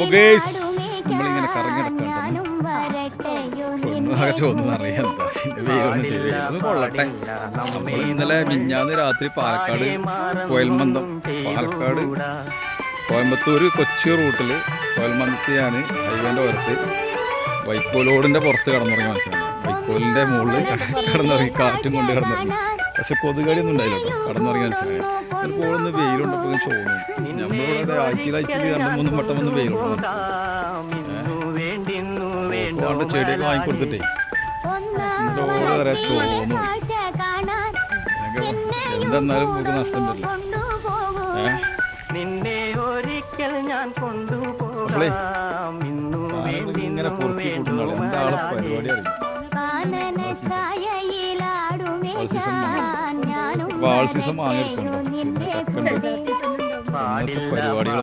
നമ്മളിങ്ങനെ കറങ്ങിടക്കണ്ട ചോദിച്ചൊന്നും അറിയാം വെയിലൊന്നും കൊള്ളട്ടെ. നമ്മൾ ഇന്നലെ മിഞ്ഞാന്ന് രാത്രി പാലക്കാട് കോയമ്പത്തൂർ കൊച്ചി റൂട്ടിൽ കോയൽമന്ദത്ത് ഞാൻ ഹൈവേൻ്റെ ഓരത്ത് വൈക്കോലോടിൻ്റെ പുറത്ത് കിടന്നുറങ്ങി മനസ്സിലാണ്. വൈക്കോലിൻ്റെ മുകളിൽ കിടന്നുറങ്ങി കാറ്റും കൊണ്ട് കിടന്നുറങ്ങി. പക്ഷെ കൊതുകടിയൊന്നും ഉണ്ടായില്ല കേട്ടോ. കിടന്നുറങ്ങി മനസ്സിലായി. ചിലപ്പോൾ ഒന്ന് വെയിലുണ്ടപ്പോൾ ചോദിക്കും. നമ്മളിവിടെ ആഴ്ചയിൽ 2-3 വട്ടം വന്ന് വെയിലുണ്ട് മനസ്സിലായി. ചെടിയൊക്കെ വാങ്ങിക്കൊടുത്തിട്ടേ ഓരോ വരെ ചോന്നു. എന്തെന്നാലും നമുക്ക് നഷ്ടം വരില്ല. ഇങ്ങനെ പൊറുക്കി കൂട്ടുന്ന എന്താളെ പരിപാടി അറിയില്ല. വാൾ സീസൺ വാങ്ങിയെടുക്കണ്ടോ. പിന്നെ ചക്കണ്ട് പരിപാടികൾ.